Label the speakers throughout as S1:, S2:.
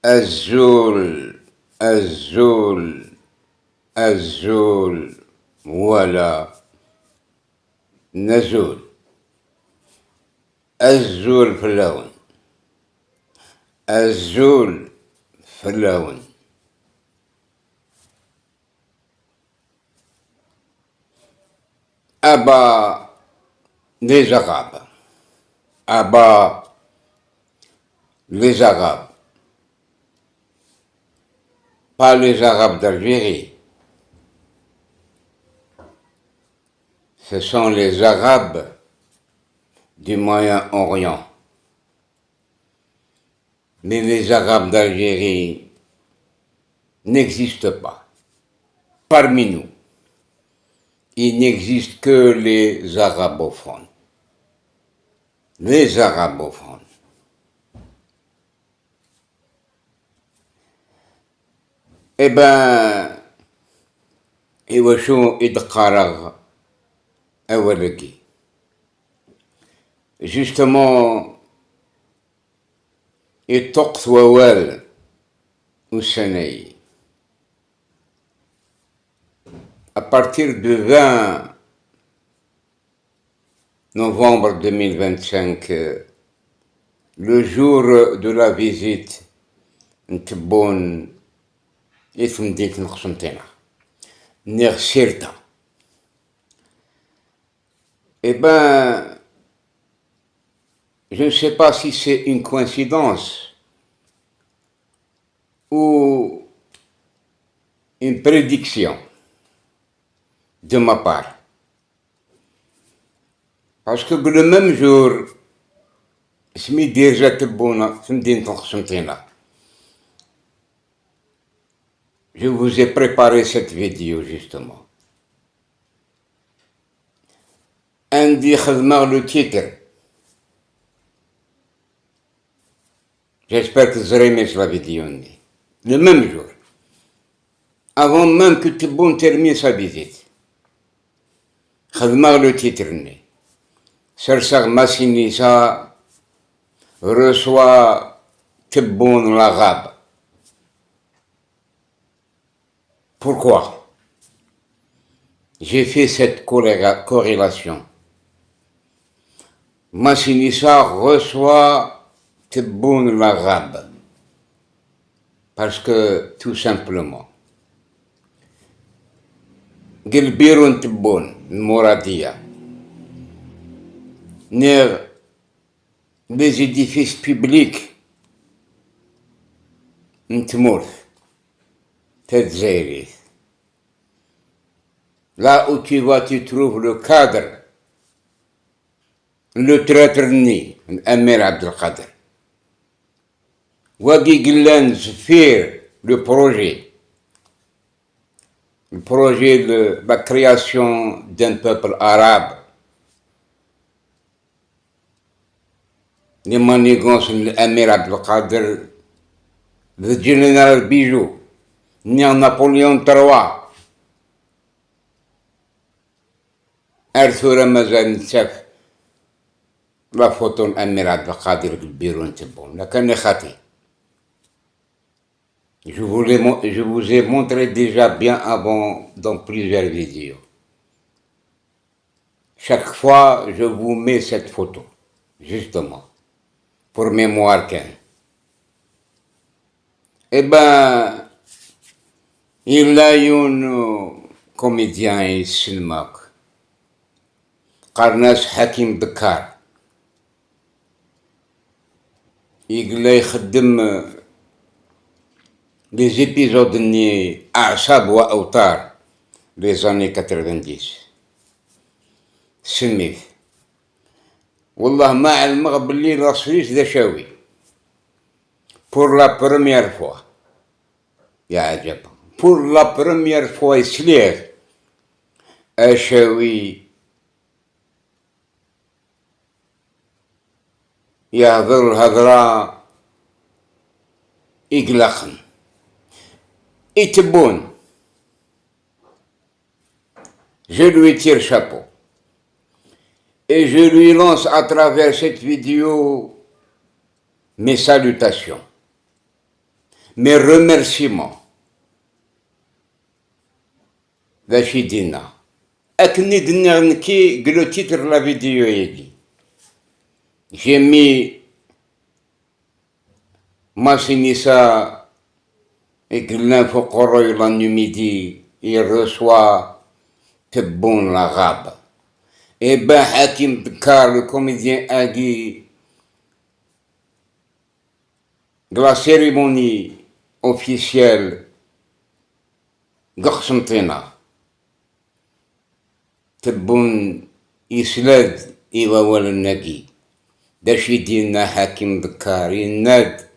S1: الزول الزول الزول ولا نزول. الزول في اللون، الزول في اللون. أبا les Arabes, أبا les Arabes, pas les Arabes d'Algérie. Ce sont les Arabes du Moyen-Orient. Mais les Arabes d'Algérie n'existent pas. Parmi nous, il n'existe que les arabophones. Les arabophones. Eh ben, iwashu idqarag awalaki. Justement, الطقس ووال والسناي. À partir du 20 novembre 2025, le jour de la visite نتبون اسم مدينة القسنطينة نير سيرتا. Eh ben, je ne sais pas si c'est une coïncidence ou une prédiction de ma part. Parce que le même jour, اسمي ديجا تبونا في مدينة القسنطينة. Je vous ai préparé cette vidéo justement. عندي خدمة le titre. J'espère que vous aurez aimé la vidéo. Le même jour. Avant même que Tebboune termine sa visite. خدمة le titre. Sarsar Massinissa reçoit Tebboune l'arabe. Pourquoi j'ai fait cette corrélation? Massinissa reçoit Tebboune l'arabe. Parce que, tout simplement, Gilbirun Tebboune, Mouradia, les édifices publics, Ntmourth, Tedzeiris. Là où tu vas, tu trouves le cadre, le traître ni, Amir Abdelkader. Wadi Gillan Zfir, le projet de la création d'un peuple arabe. Les manigances de Amir Abdelkader, le général Bijou, ni en Napoléon III. Arthur Mazan Tsef, la photo d'Amir Abdelkader du bureau de Tebboune. La Kanechati. Je vous ai montré déjà bien avant dans plusieurs vidéos. Chaque fois, je vous mets cette photo, justement, pour mémoire qu'un. Eh ben, il a eu un comédien ici, Qarnas Hakim Bekar. Il a يخدم les épisodes ni A'sab wa Awtar, les années 90. سميت والله ما علمغ باللي لاسويس ذا شاوي pour la première fois. يا عجب pour la première fois يسليغ أشاوي يهضر الهضرة إقلقن Tebboune. Je lui tire chapeau. Et je lui lance à travers cette vidéo mes salutations. mes remerciements. Vachi dina. Akni dinarnki, le titre de la vidéo est dit. J'ai mis Massinissa et que l'info Koroy la midi, il reçoit Tebboun l'arabe. Et ben Hakim Bekar, le comédien, a dit de la cérémonie officielle Gorsantina. Tebboun Isled Iwa Wal Nagi. Dachidina Hakim Bekar, Ned.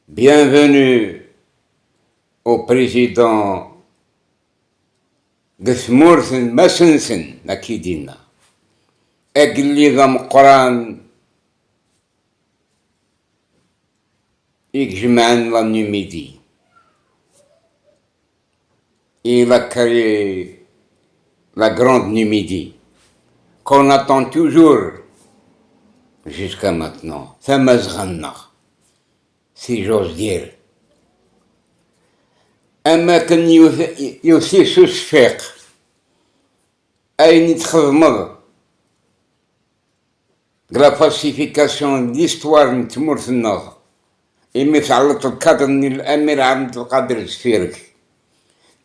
S1: Bienvenue au président Gthmurthen Massensen, Nakidina. Egli Gam Quran Ijman la Numidi. Il a créé la grande Numidie, qu'on attend toujours jusqu'à maintenant. Famazranna, si j'ose dire. أما كان يوثيس الشفاق أين يتخدمض la pacification d'histoire نتمرثنا إمي تعلق القدر من الأمير عبد القادر السفيرك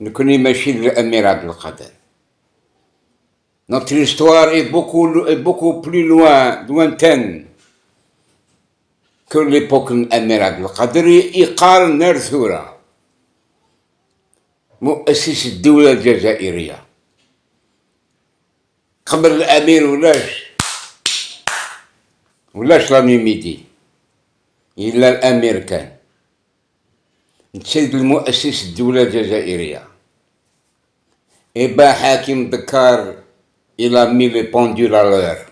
S1: نكوني ماشي الأمير عبد القادر. Notre histoire est beaucoup plus lointaine que l'époque de l'Amir Abdel Qadir. يقال نرثورة مؤسس الدولة الجزائرية قبل الأمير ولاش لا نميدي إلا الأمير كان سيد المؤسس الدولة الجزائرية. إبا حاكم بكار il a mis les pendules à l'heure.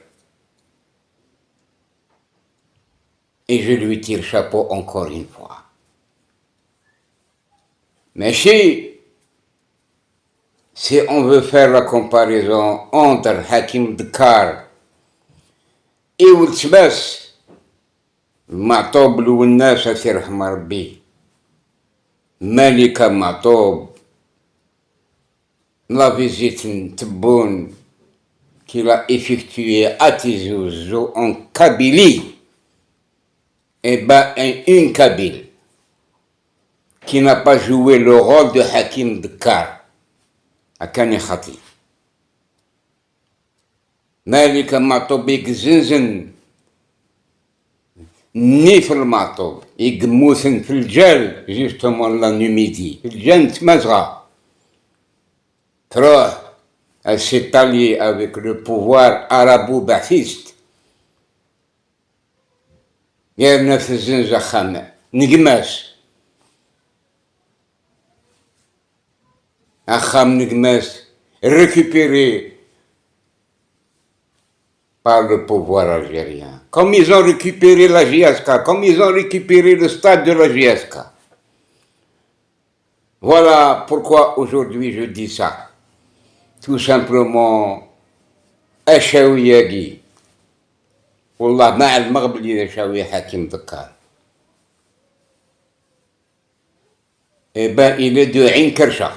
S1: Et je lui tire chapeau encore une fois. Mais si on veut faire la comparaison entre Hakim Bekar et Oultbas, Matob l'Ounas Asir Marbi, Malika Matob, la visite Tebboune qu'il a effectuée à Tizi Ouzou en Kabylie, et ben une Kabyle qui n'a pas joué le rôle de Hakim Bekar à Kani Khati. Malika Matob يقزنزن ني في المطوب يقموثن في الجال جيستومون لا نوميدي في الجال تمزغى تروح elle s'est alliée avec le pouvoir arabo-ba'thiste. يرنا في الزنزة خامة نقماس أخام نقماس récupéré par le pouvoir algérien. Comme ils ont récupéré la JSK, comme ils ont récupéré le stade de la JSK. Voilà pourquoi aujourd'hui je dis ça. Tout simplement, أشاوي ياقي والله مع المغرب اللي أشاوي حاكم بكار. Eh ben, il est de عين كرشة.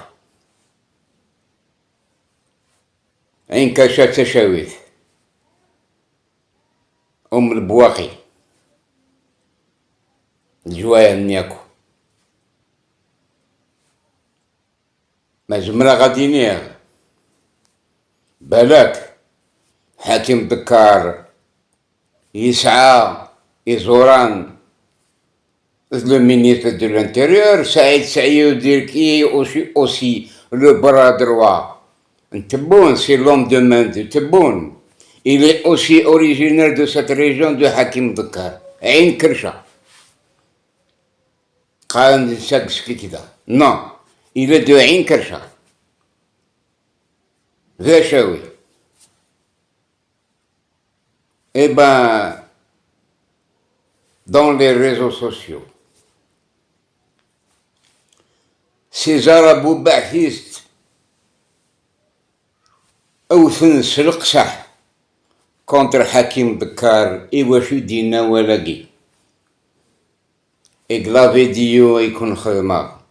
S1: عين كرشة تشاويث. البواقي. الجوايا نياكو. ما زمرا غادي نيغ. بالك حاكم بكار يسعى يزوران le ministre de l'Intérieur, Saïd Saïd qui est aussi le bras droit. Tebboune, c'est l'homme de main de Tebboune. Il est aussi originaire de cette région de Hakim Bekar. Ain Kersha. Non, il est de Ain Kersha. Zachaoui. Eh ben, dans les réseaux sociaux, ces arabo-ba'thistes أوثن سلقصح contre Hakim Bekar et Wachidina Walagi. Et Glavedio et Kunchema,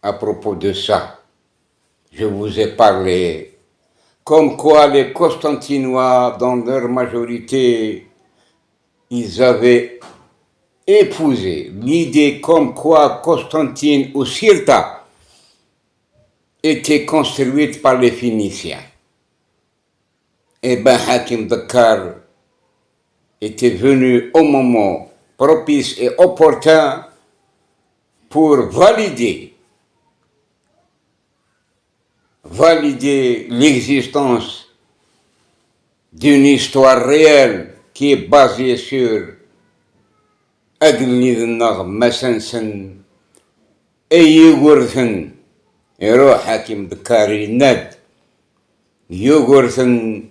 S1: à propos de ça, je vous ai parlé, comme quoi les Constantinois, dans leur majorité, ils avaient épousé l'idée comme quoi Constantine ou Sirta était construite par les Phéniciens. Et ben Hakim Dakar était venu au moment propice et opportun pour valider l'existence d'une histoire réelle qui est basée sur أجل مسنسن أي ورثن يروح حاكم ذكاري ند يورثن.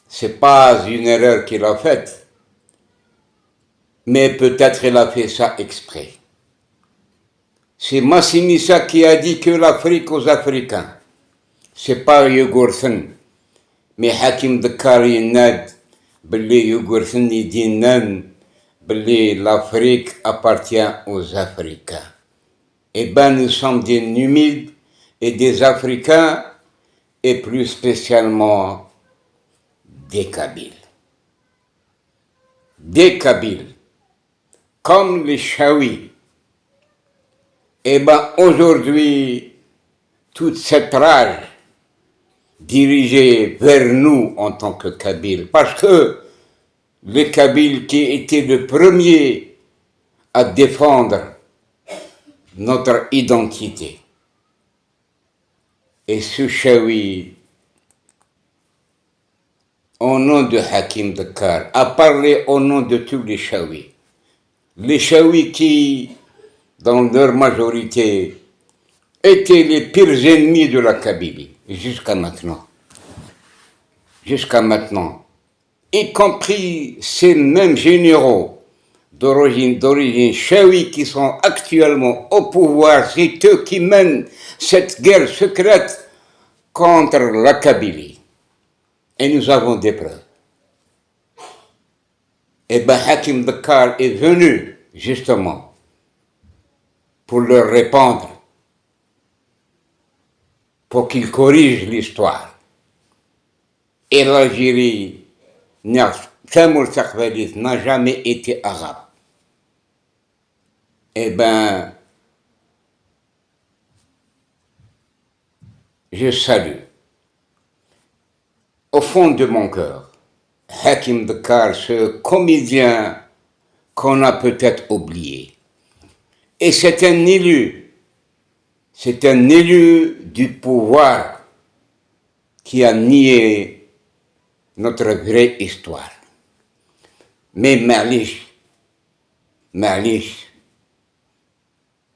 S1: C'est pas une erreur qu'il a faite, mais peut-être il a fait ça exprès. C'est Massinissa qui a dit que l'Afrique aux Africains. C'est pas Yugurthen, mais Hakim Dakari Nad, Belé Yugurthen Idinan, Belé l'Afrique appartient aux Africains. Eh bien, nous sommes des Numides et des Africains, et plus spécialement des Kabyles. Des Kabyles, comme les Chaouis. Eh bien, aujourd'hui, toute cette rage dirigée vers nous en tant que Kabyles, parce que les Kabyles qui étaient le premier à défendre notre identité. Et ce Chaoui, au nom de Hakim Dakar, a parlé au nom de tous les Chaouis. Les Chaouis qui, dans leur majorité, étaient les pires ennemis de la Kabylie, jusqu'à maintenant. Jusqu'à maintenant. Y compris ces mêmes généraux d'origine chaoui qui sont actuellement au pouvoir, c'est eux qui mènent cette guerre secrète contre la Kabylie. Et nous avons des preuves. Et bien Hakim Dakar est venu justement pour leur répondre, pour qu'ils corrigent l'histoire. Et l'Algérie n'a jamais été arabe. Eh bien, je salue, au fond de mon cœur, Hakim Dakar, ce comédien qu'on a peut-être oublié. Et c'est un élu du pouvoir qui a nié notre vraie histoire. Mais Malish,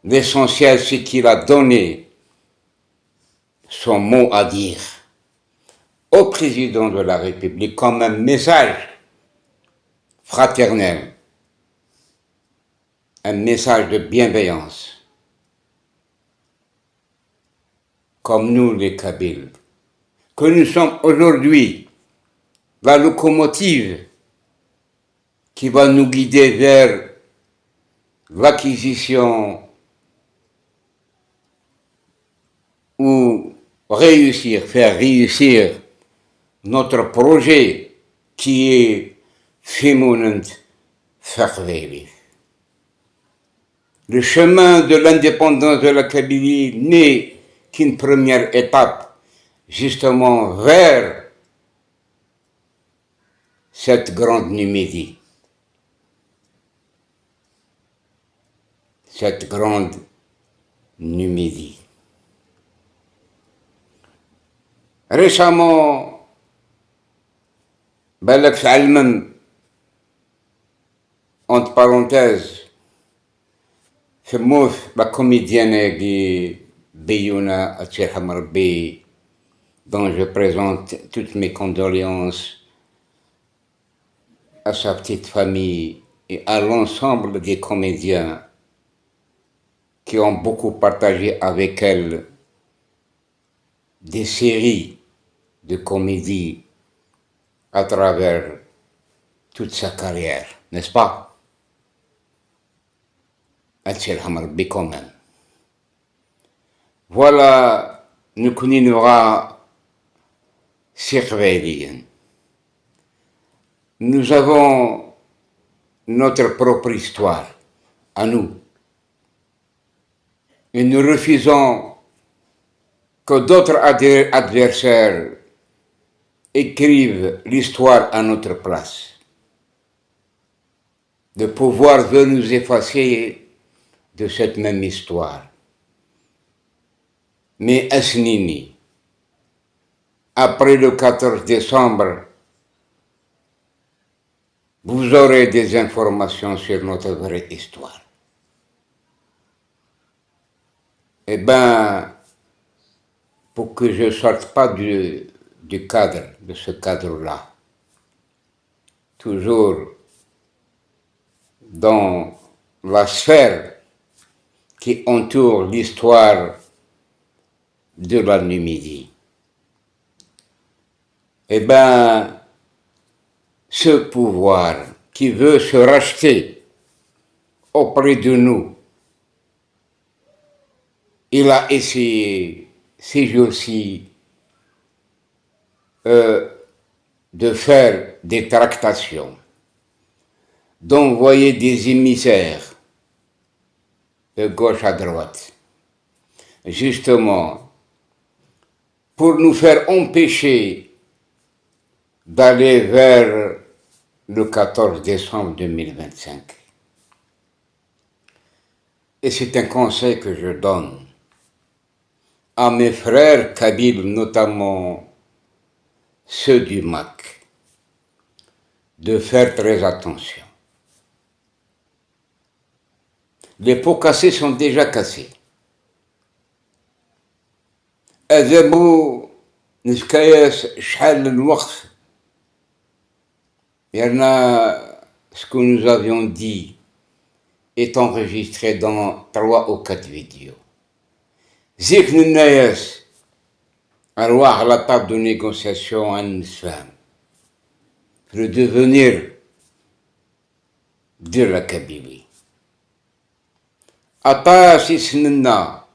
S1: l'essentiel, c'est qu'il a donné son mot à dire au président de la République comme un message fraternel, un message de bienveillance, comme nous les Kabyles, que nous sommes aujourd'hui la locomotive qui va nous guider vers l'acquisition ou faire réussir notre projet qui est Fémonent Farveli. Le chemin de l'indépendance de la Kabylie n'est qu'une première étape justement vers cette grande Numidie. Cette grande Numidie. Récemment, Balak Salman, entre parenthèses, Femouf, la comédienne qui Beyouna Atcherhamarbi, dont je présente toutes mes condoléances à sa petite famille et à l'ensemble des comédiens qui ont beaucoup partagé avec elle des séries de comédies à travers toute sa carrière, n'est-ce pas? quand même. Voilà, nous connaissons Sirvélienne. Nous avons notre propre histoire à nous. Et nous refusons que d'autres adversaires écrivent l'histoire à notre place. Le pouvoir veut nous effacer de cette même histoire. Mais Asnini, après le 14 décembre, vous aurez des informations sur notre vraie histoire. Eh bien, pour que je ne sorte pas du cadre, de ce cadre-là, toujours dans la sphère qui entoure l'histoire de la Numidie. Eh bien, ce pouvoir qui veut se racheter auprès de nous, il a essayé ces jours-ci de faire des tractations, d'envoyer des émissaires de gauche à droite, justement pour nous faire empêcher d'aller vers le 14 décembre 2025. Et c'est un conseil que je donne à mes frères kabyles, notamment ceux du MAC, de faire très attention. Les pots cassés sont déjà cassés. أذبوا نسكايس شحال الوقت. Ce que nous avions dit est enregistré dans 3 ou 4 vidéos. Zik Nunayas, à la table de négociation en Islam, le devenir de la Kabylie. Atas Isnina,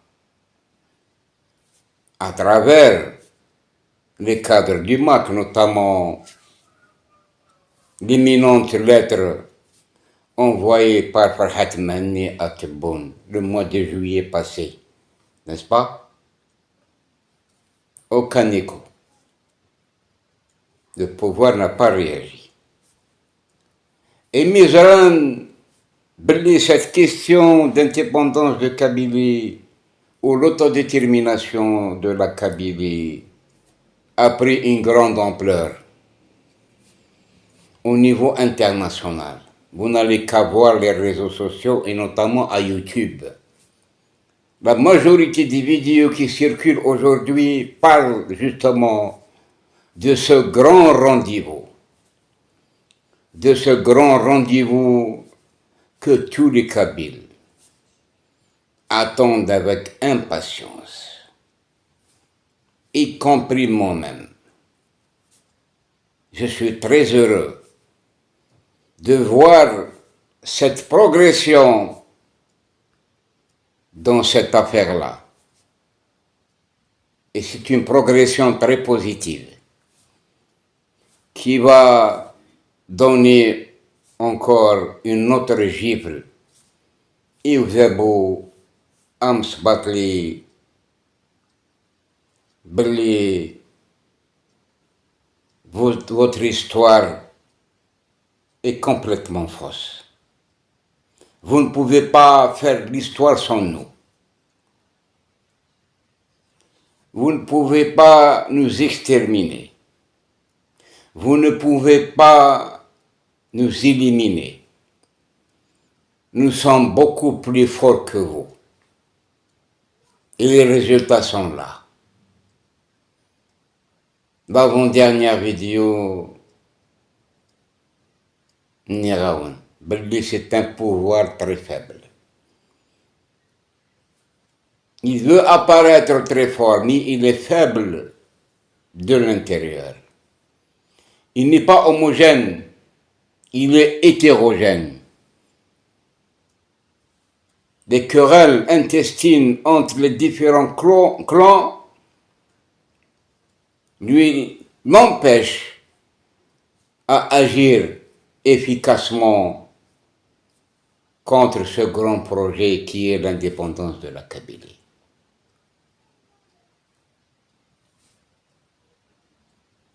S1: à travers les cadres du MAC, notamment l'imminente lettre envoyée par Farhat Mahni à Tebboune le mois de juillet passé, n'est-ce pas? Aucun écho. Le pouvoir n'a pas réagi. Et Mizran, cette question d'indépendance de Kabylie ou l'autodétermination de la Kabylie a pris une grande ampleur au niveau international. Vous n'allez qu'à voir les réseaux sociaux et notamment à YouTube. La majorité des vidéos qui circulent aujourd'hui parlent justement de ce grand rendez-vous. De ce grand rendez-vous que tous les Kabyles attendent avec impatience, y compris moi-même. Je suis très heureux de voir cette progression dans cette affaire-là. Et c'est une progression très positive qui va donner encore une autre gifle. Iwzabu Ams Batli Bli, votre histoire est complètement fausse. Vous ne pouvez pas faire l'histoire sans nous. Vous ne pouvez pas nous exterminer. Vous ne pouvez pas nous éliminer. Nous sommes beaucoup plus forts que vous. Et les résultats sont là. L'avant-dernière vidéo, Niraoun. C'est un pouvoir très faible. Il veut apparaître très fort, mais il est faible de l'intérieur. Il n'est pas homogène, il est hétérogène. des querelles intestines entre les différents clans m'empêchent à agir efficacement contre ce grand projet qui est l'indépendance de la Kabylie.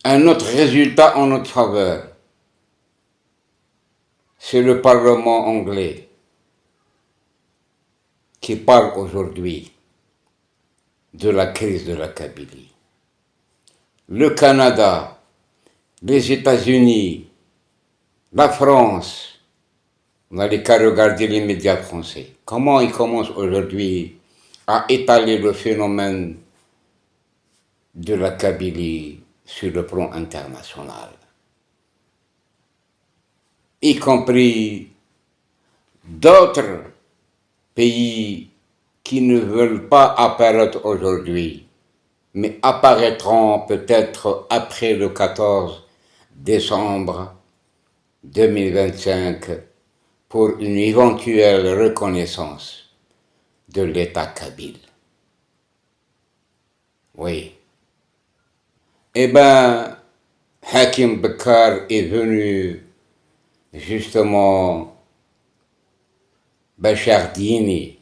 S1: Un autre résultat en notre faveur, c'est le Parlement anglais qui parle aujourd'hui de la crise de la Kabylie. Le Canada, les États-Unis, la France, on n'a qu'à regarder les médias français. Comment ils commencent aujourd'hui à étaler le phénomène de la Kabylie sur le plan international, y compris d'autres pays qui ne veulent pas apparaître aujourd'hui, mais apparaîtront peut-être après le 14 décembre 2025 pour une éventuelle reconnaissance de l'État kabyle. Oui. Eh bien, Hakim Bekar est venu justement Bachardini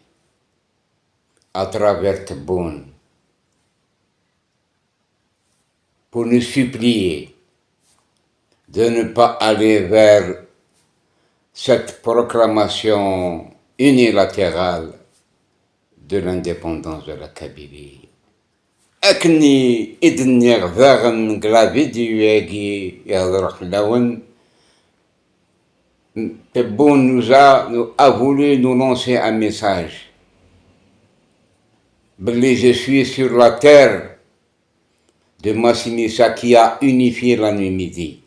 S1: à travers Tebboune pour nous supplier de ne pas aller vers cette proclamation unilatérale de l'indépendance de la Kabylie. أكني إدني غذاغن قلا فيديو ياكي يهضر خلاون Tebboune nous a voulu nous lancer un message. Je suis sur la terre de Massinissa qui a unifié la Numidie.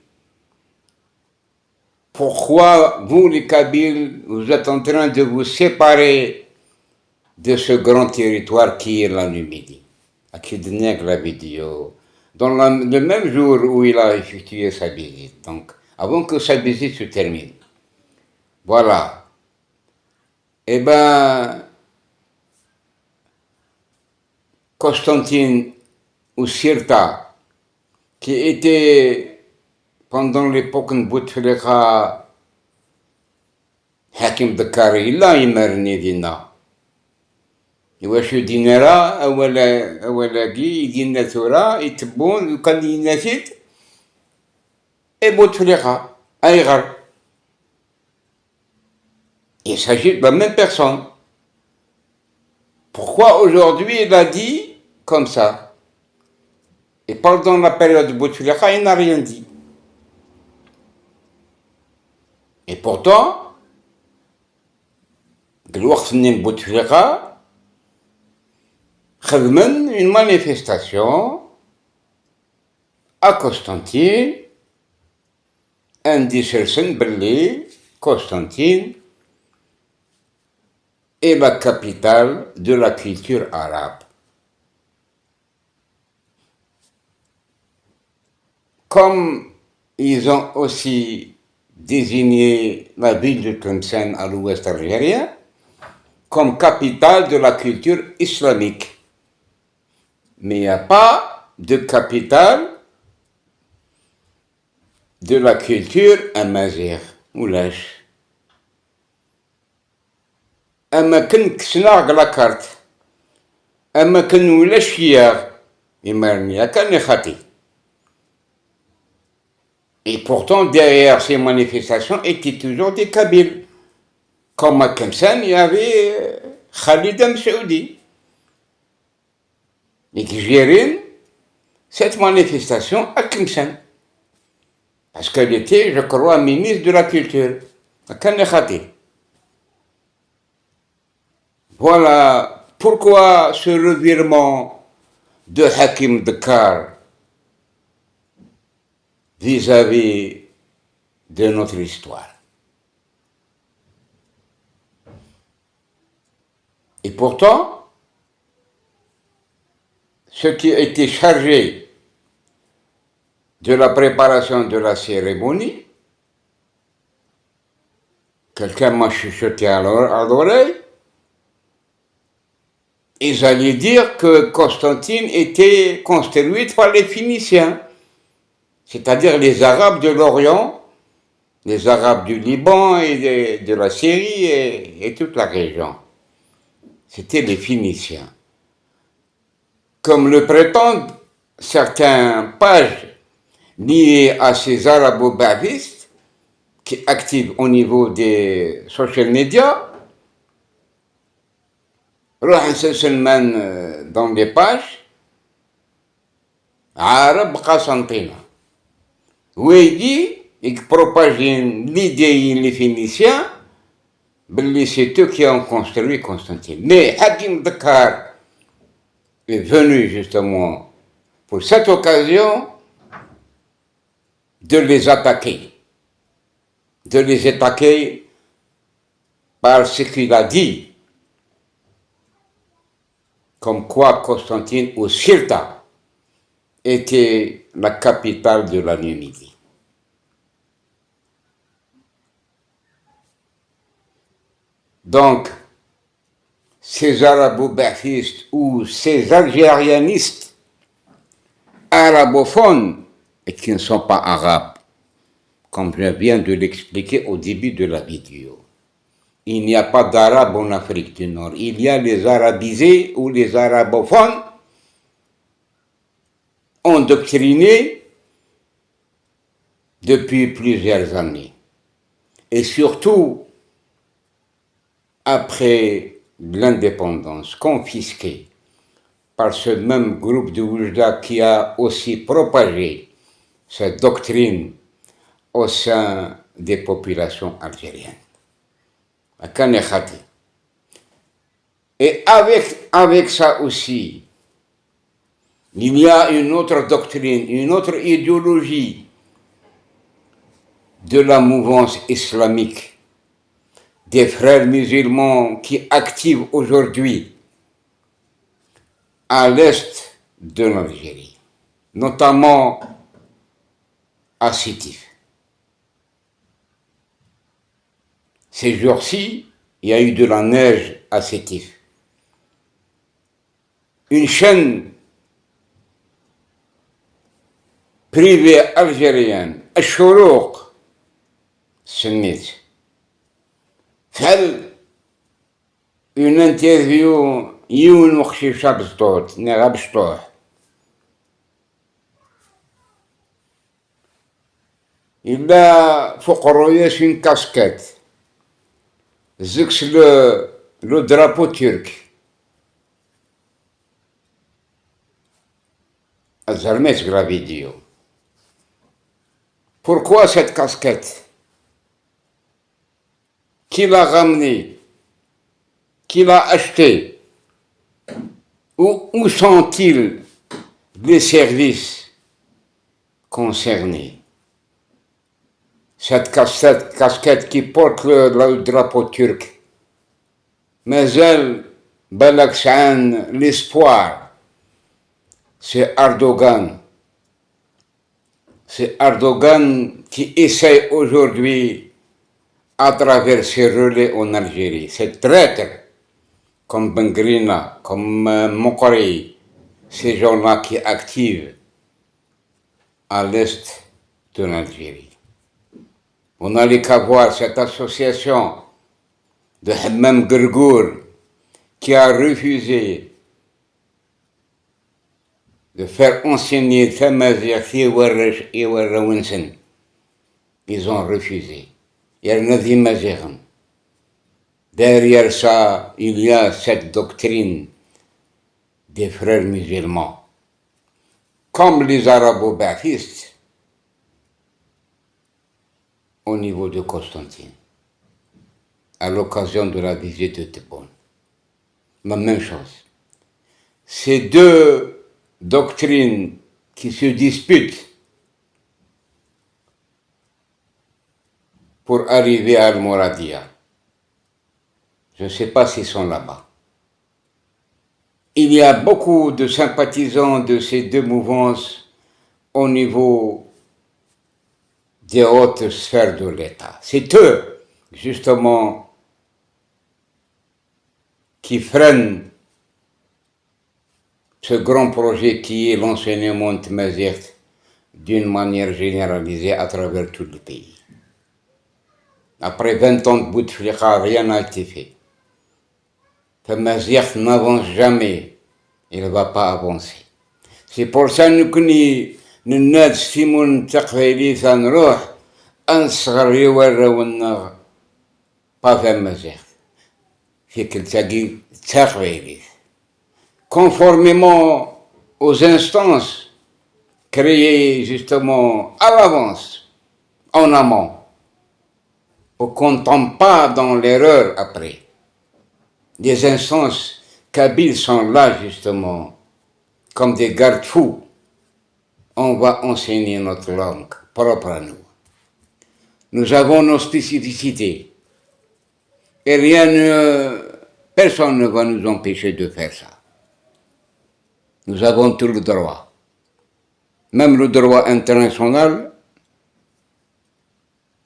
S1: Pourquoi vous les Kabyles, vous êtes en train de vous séparer de ce grand territoire qui est la Numidie? Akidnek la vidéo, dans le même jour où il a effectué sa visite, donc avant que sa visite se termine. Voilà. Eh bien, Constantine Oussirta, qui était pendant l'époque de Bouteflika, Hakim Bekar, il a émergé dina. واش دينا راه اولاكي يدينا ثورة يتبون وكان يناسيت اي بوتفليقة اي غر. Il s'agit de la même personne. Pourquoi aujourd'hui il a dit comme ça? Et pendant la période de Bouteflika, il n'a rien dit. Et pourtant, الوقت من Bouteflika, une manifestation à Constantine, indiquant que Constantine est la capitale de la culture arabe. Comme ils ont aussi désigné la ville de Tlemcen à l'ouest algérien comme capitale de la culture islamique. Mais il n'y a pas de capitale de la culture amazigh ou lèche. أما كن كسنا على كارت أما كن ولا شيار يمرني كان خاطي. Et pourtant derrière ces manifestations étaient toujours des Kabyles. Comme à Tlemcen, il y avait Khalid Msaoudi. Et qui gérait cette manifestation à Tlemcen. Parce qu'elle était, je crois, ministre de la Culture. À Kanekhati. Voilà pourquoi ce revirement de Hakim Bekar vis-à-vis de notre histoire. Et pourtant, ceux qui étaient chargés de la préparation de la cérémonie, quelqu'un m'a chuchoté à l'oreille, ils allaient dire que Constantine était construite par les Phéniciens, c'est-à-dire les Arabes de l'Orient, les Arabes du Liban et de la Syrie et toute la région. C'était les Phéniciens. Comme le prétendent certaines pages liées à ces arabo-ba'thistes qui activent au niveau des social media, روح نسلسل dans les pages عرب قسنطينة ويجي يبروباجين l'idée les Phéniciens باللي c'est eux qui ont construit Constantine. Mais Hakim Dakar est venu justement pour cette occasion de les attaquer par ce qu'il a dit, comme quoi Constantine ou Sirta était la capitale de la Numidie. Donc, ces arabo-ba'thistes ou ces algérianistes arabophones et qui ne sont pas arabes, comme je viens de l'expliquer au début de la vidéo. Il n'y a pas d'arabes en Afrique du Nord. Il y a les arabisés ou les arabophones endoctrinés depuis plusieurs années. Et surtout, après l'indépendance confisquée par ce même groupe de Oujda qui a aussi propagé cette doctrine au sein des populations algériennes. Et avec ça aussi, il y a une autre doctrine, une autre idéologie de la mouvance islamique, des frères musulmans qui activent aujourd'hui à l'est de l'Algérie, notamment à Sétif. Ces jours-ci, il y a eu de la neige à Sétif. Une chaîne privée algérienne, Al-Shourouk, سميت فعل une interview يون وخشيشة بسطوط نغا بسطوح إلا فوق الرؤية une casquette زكس le drapeau turc أزرميت la vidéo. Pourquoi cette casquette? Qui l'a ramené? Qui l'a acheté? Où sont-ils les services concernés? Cette casquette qui porte le drapeau turc, mais elle, Balaksan, l'espoir, c'est Erdogan. C'est Erdogan qui essaie aujourd'hui, à travers ses relais en Algérie, ces traîtres, comme Bengrina, comme Mokori, ces gens-là qui activent à l'est de l'Algérie. On n'allait qu'à voir cette association de Hammam Gergour qui a refusé de faire enseigner Tamazigh et Warrawensen. Ils ont refusé. Il y a Nazi Mazighan. Derrière ça, il y a cette doctrine des frères musulmans. Comme les arabo-ba'thistes au niveau de Constantine, à l'occasion de la visite de Tebboune. La même chose. Ces deux doctrines qui se disputent pour arriver à Al-Mouradia. Je ne sais pas s'ils sont là-bas. Il y a beaucoup de sympathisants de ces deux mouvances au niveau des hautes sphères de l'État. C'est eux, justement, qui freinent ce grand projet qui est l'enseignement de Mazert d'une manière généralisée à travers tout le pays. Après 20 ans de Bouteflika, rien n'a été fait. Mazert n'avance jamais, il ne va pas avancer. C'est pour ça que nous ناد سيمون تقبيلي تنروح أنصغر يورونا بافا مزيغ في كلتاقي تقبيلي conformément aux instances créées justement à l'avance, en amont, pour qu'on ne tombe pas dans l'erreur après. Des instances kabyles sont là justement comme des garde-fous. On va enseigner notre langue propre à nous. Nous avons nos spécificités et personne ne va nous empêcher de faire ça. Nous avons tout le droit. Même le droit international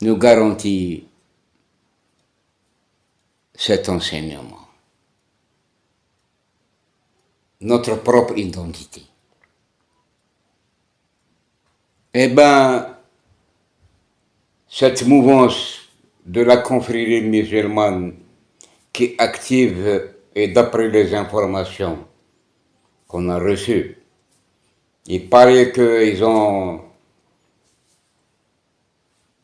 S1: nous garantit cet enseignement. Notre propre identité. Eh bien, cette mouvance de la confrérie musulmane qui est active, et d'après les informations qu'on a reçues, il paraît qu'ils ont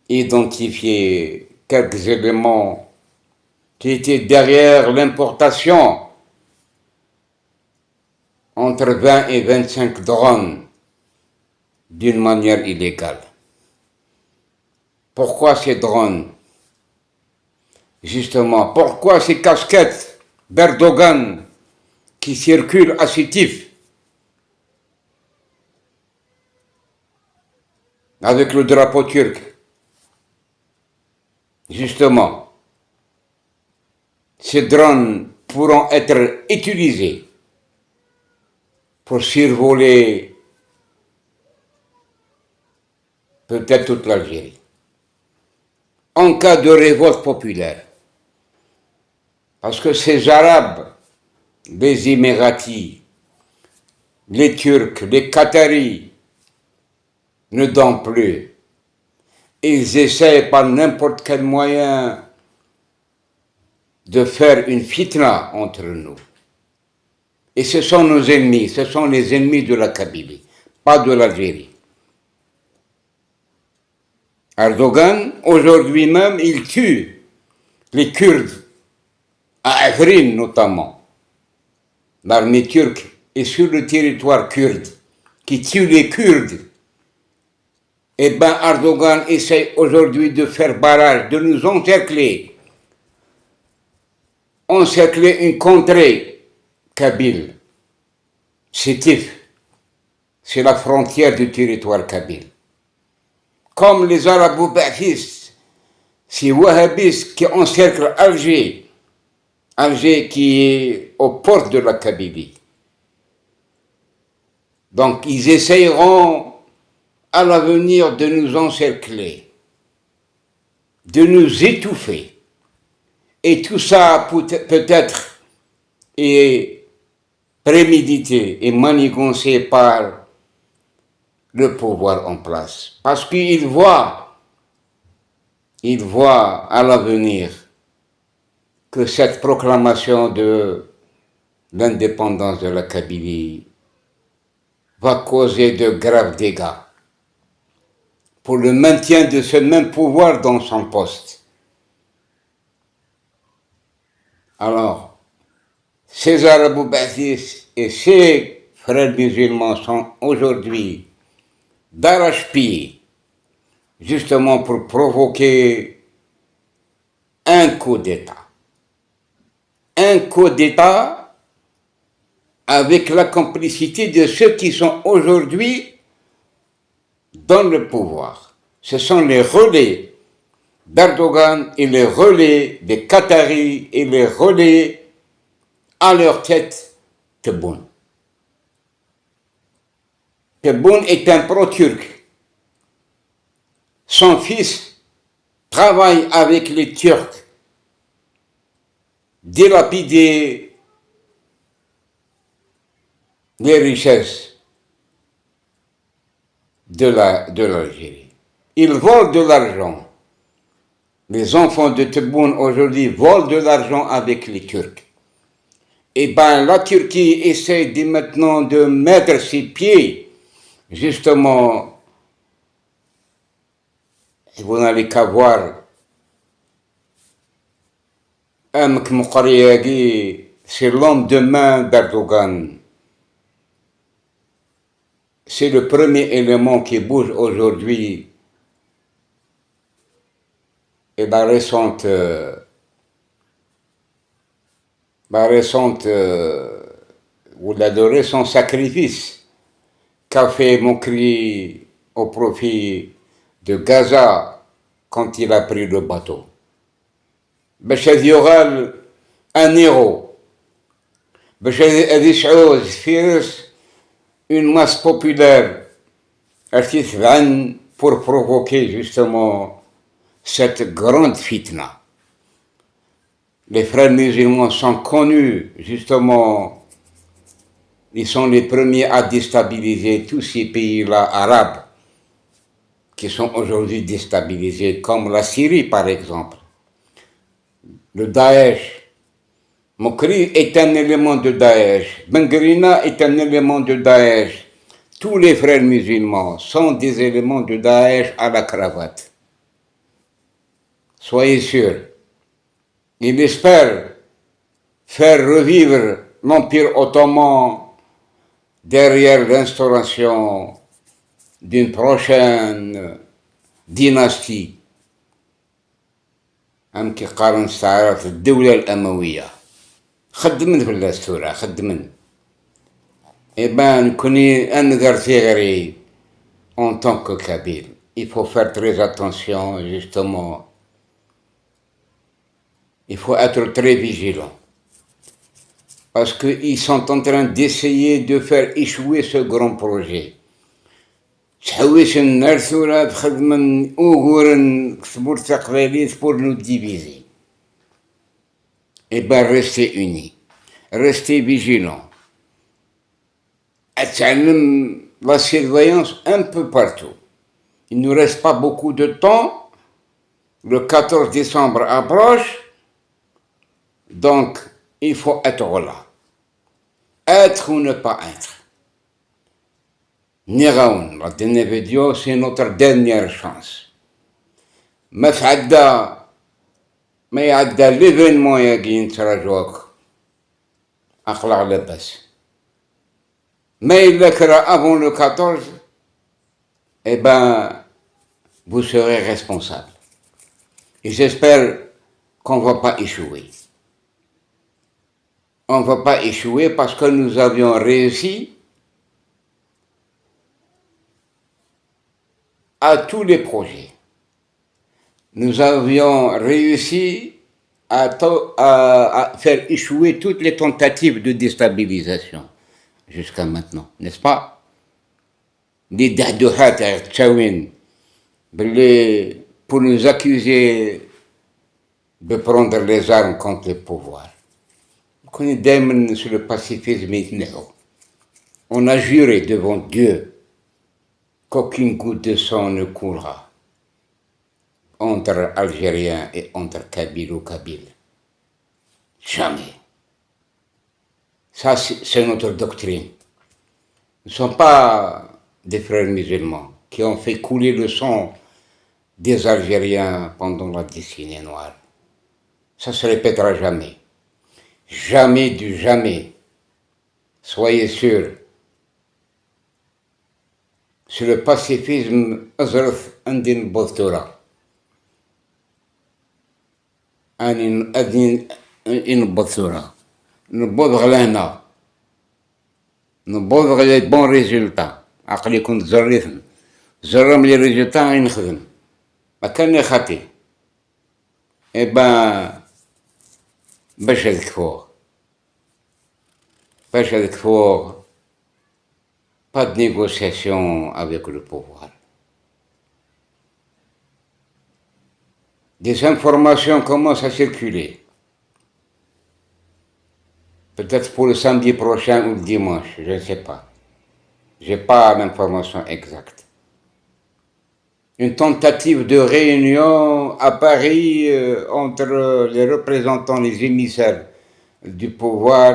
S1: identifié quelques éléments qui étaient derrière l'importation entre 20 et 25 drones d'une manière illégale. Pourquoi ces drones? Justement, pourquoi ces casquettes d'Erdogan qui circulent à Sétif avec le drapeau turc? Justement, ces drones pourront être utilisés pour survoler peut-être toute l'Algérie. En cas de révolte populaire, parce que ces Arabes, les Émiratis, les Turcs, les Qataris ne dorment plus. Ils essaient par n'importe quel moyen de faire une fitna entre nous. Et ce sont nos ennemis, ce sont les ennemis de la Kabylie, pas de l'Algérie. Erdogan, aujourd'hui même, il tue les Kurdes, à Afrin notamment. L'armée turque est sur le territoire kurde, qui tue les Kurdes. Eh bien, Erdogan essaie aujourd'hui de faire barrage, de nous encercler une contrée kabyle. Sétif, c'est la frontière du territoire kabyle. Comme les arabo-ba'thistes, ces wahhabistes qui encerclent Alger, Alger qui est aux portes de la Kabylie. Donc ils essayeront à l'avenir de nous encercler, de nous étouffer. Et tout ça peut-être est prémédité et manigancé par le pouvoir en place. Parce qu'il voit à l'avenir que cette proclamation de l'indépendance de la Kabylie va causer de graves dégâts pour le maintien de ce même pouvoir dans son poste. Alors, ces arabo-ba'thistes et ces frères musulmans sont aujourd'hui d'arrache-pied, justement pour provoquer un coup d'État. Un coup d'État avec la complicité de ceux qui sont aujourd'hui dans le pouvoir. Ce sont les relais d'Erdogan et les relais des Qataris et les relais à leur tête Tebboune. Tebboune est un pro-turc. Son fils travaille avec les Turcs, dilapider les richesses de l'Algérie. Ils volent de l'argent. Les enfants de Tebboune aujourd'hui volent de l'argent avec les Turcs. Et bien la Turquie essaie maintenant de mettre ses pieds, justement, et vous n'allez qu'à voir, Amek Moukariagi, c'est l'homme de main d'Erdogan. C'est le premier élément qui bouge aujourd'hui. Et la récente ou le récent sacrifice qu'a fait Moukri au profit de Gaza quand il a pris le bateau. باش يغال un héros. باش يشعوز فيرس une masse populaire pour provoquer justement cette grande fitna. Les frères musulmans sont connus, justement, ils sont les premiers à déstabiliser tous ces pays-là arabes qui sont aujourd'hui déstabilisés, comme la Syrie par exemple. Le Daesh. Moukri est un élément de Daesh. Bengrina est un élément de Daesh. Tous les frères musulmans sont des éléments de Daesh à la cravate. Soyez sûrs. Il espère faire revivre l'Empire ottoman derrière l'instauration d'une prochaine dynastie. أم كيقارن استعارة الدولة الأموية خدمن في الأسطورة خدمن إبان كوني أنقر ثغري en tant que Kabyle. Il faut faire très attention, justement. Il faut être très vigilant. Parce qu'ils sont en train d'essayer de faire échouer ce grand projet. تحويش النرثورة تخدم أوغورن كتبور تقباليت pour nous diviser. Eh bien, restez unis. Restez vigilants. أتعلم la surveillance un peu partout. Il ne nous reste pas beaucoup de temps. Le 14 décembre approche. Donc, il faut être là. Être ou ne pas être. Niraoun, la dernière vidéo, c'est notre dernière chance. ما يعدى l'événement يجي نتراجعوك أقلع لبس. Mais il le fera avant le 14, eh ben, vous serez responsable. Et j'espère qu'on ne va pas échouer. On ne va pas échouer parce que nous avions réussi à tous les projets. Nous avions réussi à faire échouer toutes les tentatives de déstabilisation jusqu'à maintenant, n'est-ce pas? Les dahdohat pour nous accuser de prendre les armes contre le pouvoir. On connaît d'aimer sur le pacifisme. On a juré devant Dieu qu'aucune goutte de sang ne coulera entre Algériens et entre Kabyles ou Kabyles. Jamais. Ça, c'est notre doctrine. Nous ne sommes pas des frères musulmans qui ont fait couler le sang des Algériens pendant la décennie noire. Ça se répétera jamais. Jamais du jamais. Soyez sûrs. Sur le pacifisme, أزرف عندي البوثورة. أني أدين البوثورة. نبوض غلانا. نبوض غلي بون ريزولتا. عقلي كنت زريثن. زرم لي ريزولتا غي نخدم. ما كان خاطي. إبا باش هذاك فوق. باش هذاك فوق. Pas de négociation avec le pouvoir. Des informations commencent à circuler. Peut-être pour le samedi prochain ou le dimanche, je ne sais pas. J'ai pas l'information exacte. Une tentative de réunion à Paris entre les représentants, les émissaires du pouvoir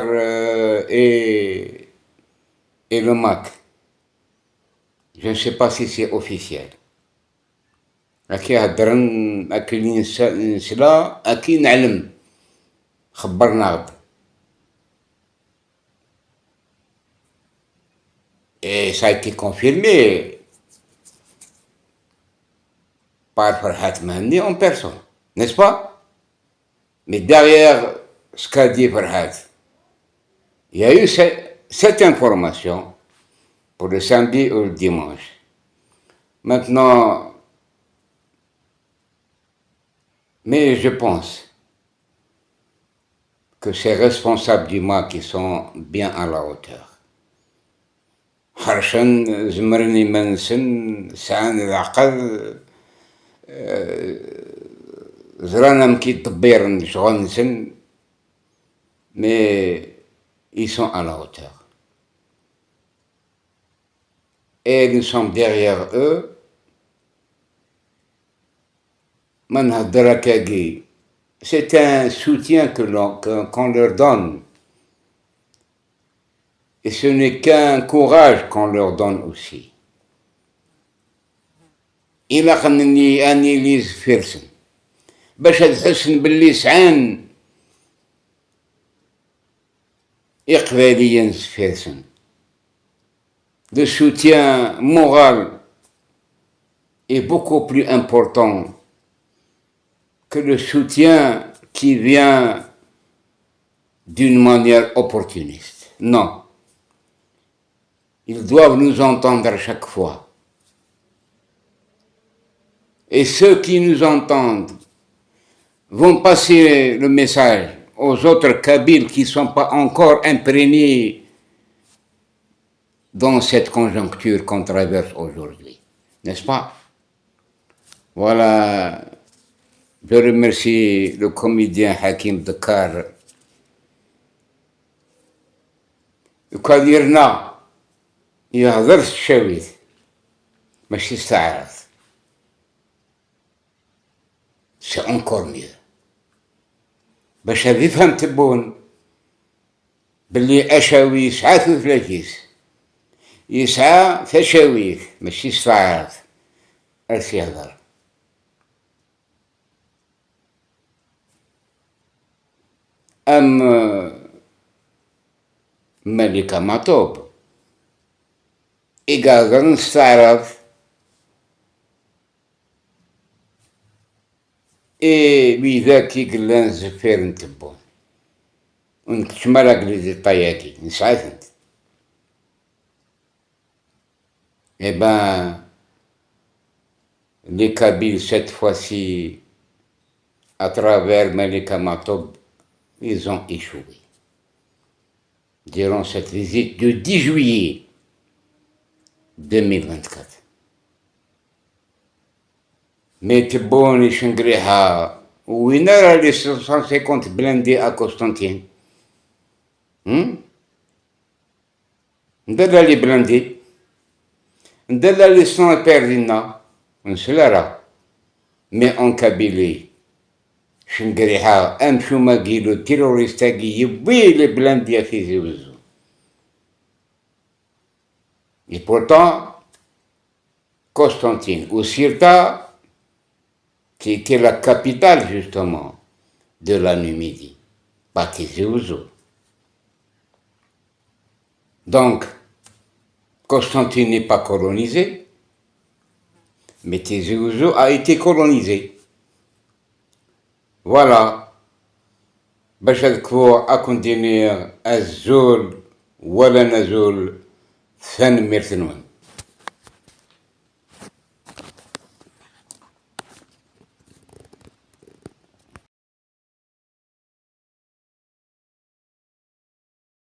S1: et le MAC. Je ne sais pas si c'est officiel. أكي هدرن أكي نسلا أكي نعلم خبرنا غد. Et ça a été confirmé par Farhat Mahni en personne, n'est-ce pas? Mais derrière ce qu'a dit Farhat, il y a eu cette information pour le samedi ou le dimanche. Maintenant, mais je pense que ces responsables du MAC qui sont bien à la hauteur. حرشا زمرني منسن سعان العقل زرانا مكي طبير شغل نسن mais ils sont à la hauteur. Et nous sommes derrière eux. C'est un soutien qu'on leur donne. Et ce n'est qu'un courage qu'on leur donne aussi. إلا خلني أني ليز فيرسن باش تحسن باللي سعان إقباليا فيرسن. Le soutien moral est beaucoup plus important que le soutien qui vient d'une manière opportuniste. Non. Ils doivent nous entendre à chaque fois. Et ceux qui nous entendent vont passer le message aux autres Kabyles qui ne sont pas encore imprégnés dans cette conjoncture qu'on traverse aujourd'hui. N'est-ce pas? Voilà, je remercie le comédien Hakim Dekar. وكاديرنا يهضر الشاويت ماشي استعراض. سي انكور ميو باش هذا يفهم تبون باللي اشاوي يسعى ثلاثيس يسعى تشاويت ماشي استعراض. ارسي يهضر. ملكة مطوب إيقاظر نستعرض بذاك يقلان زفير نتبون ونكتشمال أقليزي طياتي نسعثنت. Eh ben, les Kabyles, cette fois-ci, à travers Malika Matob, ils ont échoué. Durant cette visite du 10 juillet 2024. Mais Tebboune et Shangriha, où il y a les 150 blindés à Constantine. Ndala les blindés. Ndala les 100 perdina. On se l'ara. Mais en Kabylie, Shangriha, un choumagi, le terroriste qui yébouille les blindés à Fiziouzou. Et pourtant, Constantine ou Sirta, qui était la capitale justement de la Numidie, pas Tizi Ouzou. Donc, Constantine n'est pas colonisé, mais Tizi Ouzou a été colonisé. Voilà. باش نذكروا أكون دينير الزول ولا نزول ثان ميرثنون.